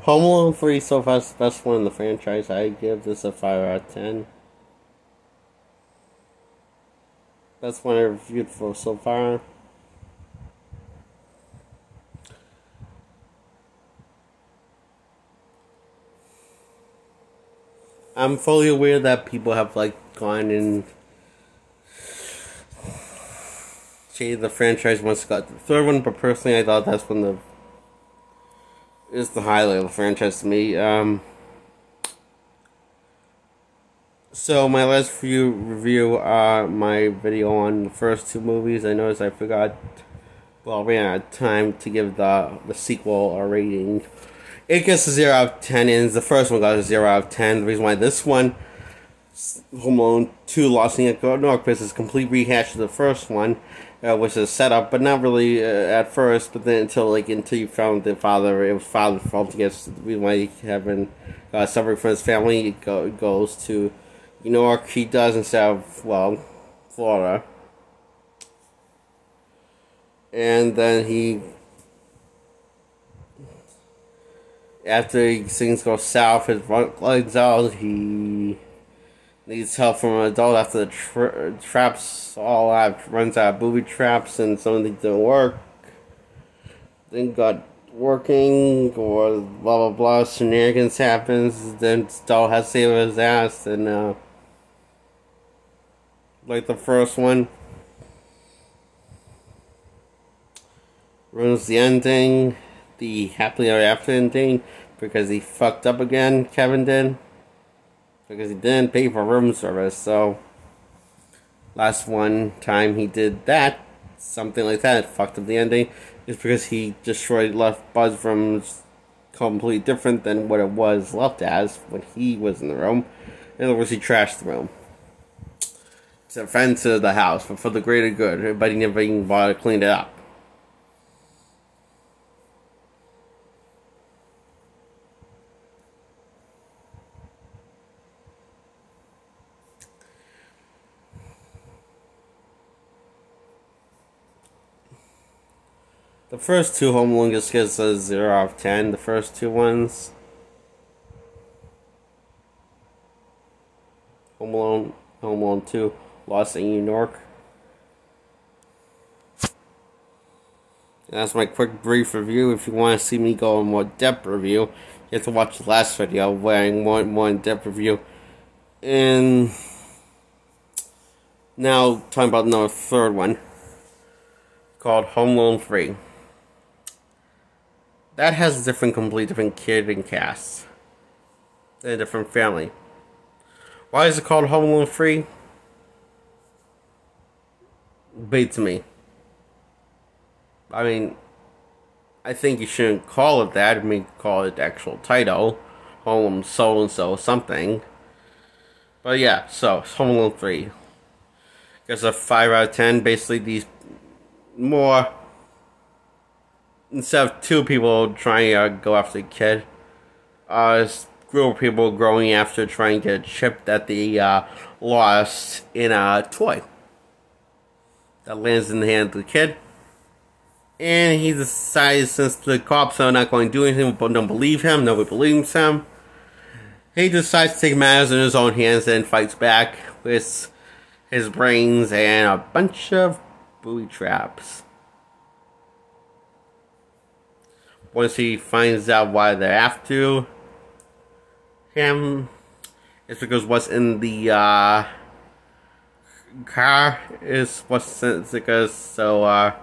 Home Alone 3 so far is the best one in the franchise. I give this a 5 out of 10. Best one I reviewed for so far. I'm fully aware that people have gone and shaded the franchise once it got to the third one, but personally I thought that's when is the highlight of the franchise to me. So my last review, my video on the first two movies. I noticed I forgot. Well, ran out of time to give the sequel a rating. It gets a 0 out of 10, and the first one got a 0 out of 10. The reason why this one, Home Alone 2 Lost in the North, is a complete rehash of the first one, which is a setup, but not really at first. But then until you found the father, it was father's fault. I guess the reason why Kevin suffering from his family goes to New York. He does instead of Florida, and then after things go south, his runs out. He needs help from an adult after the traps runs out of booby traps, and some of things don't work. Then got working, or blah blah blah, shenanigans happens. Then adult has to save his ass, and like the first one, ruins the ending. The happily ever after ending, because he fucked up again, Kevin did, because he didn't pay for room service. So last one time he did that, something like that, it fucked up the ending, is because he left Buzz from completely different than what it was left as when he was in the room. In other words, he trashed the room to offend to the house, but for the greater good, but he never even bothered to clean it up. The first two Home Alone just gets a 0 out of 10. The first two ones. Home Alone 2, Lost in New York. And that's my quick brief review. If you want to see me go in more depth review, you have to watch the last video where I went more in depth review. And now talking about the third one, called Home Alone 3. That has a completely different kid and cast. And a different family. Why is it called Home Alone 3? Beats me. I mean, I think you shouldn't call it that. I mean, call it the actual title. Home Alone so-and-so something. But yeah, so, it's Home Alone 3. Gets a 5 out of 10. Basically, these more... Instead of two people trying to go after the kid, a group of people going after trying to get a chip that they lost in a toy that lands in the hand of the kid. And he decides, since the cops are not going to do anything, but don't believe him, nobody believes him, he decides to take matters in his own hands and fights back with his brains and a bunch of booby traps. Once he finds out why they're after him, it's because what's in the car is what's in because so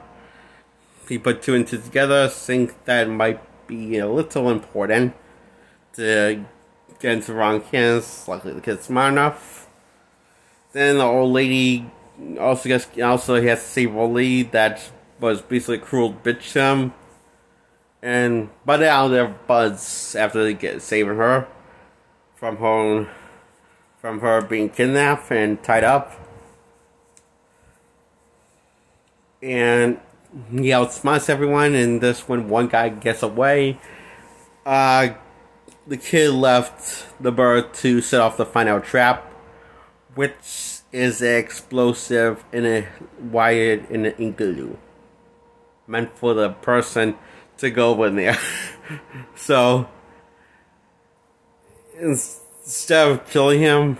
he put two and two together, think that might be a little important to get into the wrong hands. Luckily the kid's smart enough. Then the old lady also he has to save a old lady that was basically a cruel bitch to him. But out their buds after they get saving her from her being kidnapped and tied up. And he outsmarts everyone, and this when one guy gets away, the kid left the bird to set off the final trap, which is explosive wired in an igloo, meant for the person to go in there. So instead of killing him,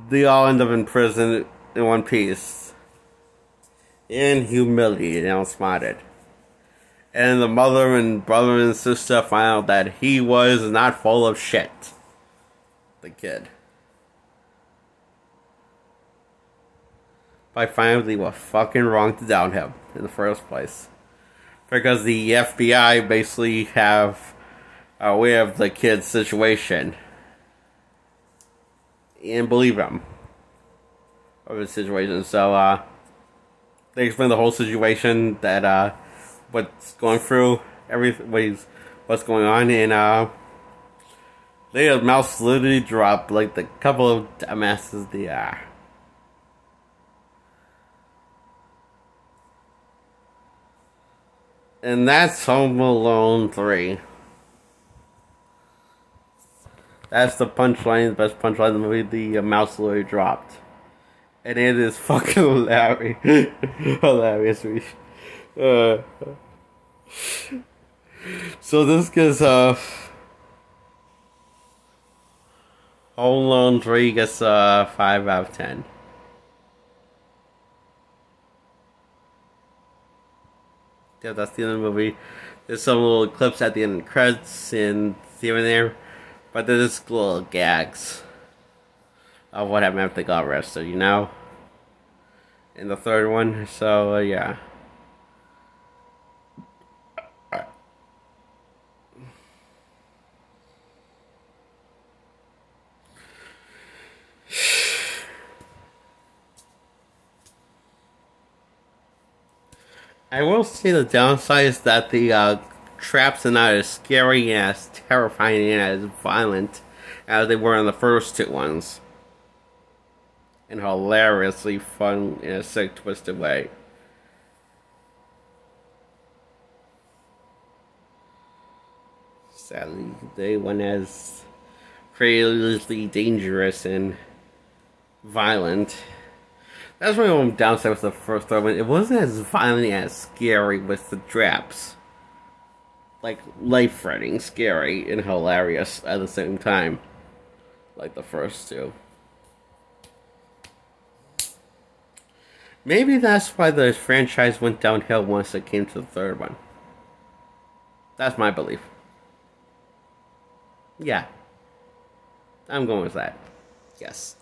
they all end up in prison in one piece. And humiliated and outsmarted. And the mother and brother and sister find out that he was not full of shit. The kid. By finding they were fucking wrong to down him in the first place. Because the FBI basically are aware of the kid's situation. And believe him. Of his situation. So, they explain the whole situation, that, what's going through, what's going on, and, their mouths literally drop like the couple of dumbasses they are. And that's Home Alone 3. That's the punchline, the best punchline of the movie. The mouse literally dropped. And it is fucking hilarious. Hilarious. So this gets, Home Alone 3 gets, 5 out of 10. Yeah, that's the end of the movie. There's some little clips at the end of the credits and here and there. But there's just little gags of what happened after they got arrested, you know? In the third one, so, yeah. I will say the downside is that the traps are not as scary, as terrifying, and as violent as they were in the first two ones. And hilariously fun in a sick, twisted way. Sadly, they weren't as crazily dangerous and violent. That's my only downside with the first one. It wasn't as violent as scary with the traps. Like, life-threatening, scary, and hilarious at the same time. Like the first two. Maybe that's why the franchise went downhill once it came to the third one. That's my belief. Yeah. I'm going with that. Yes.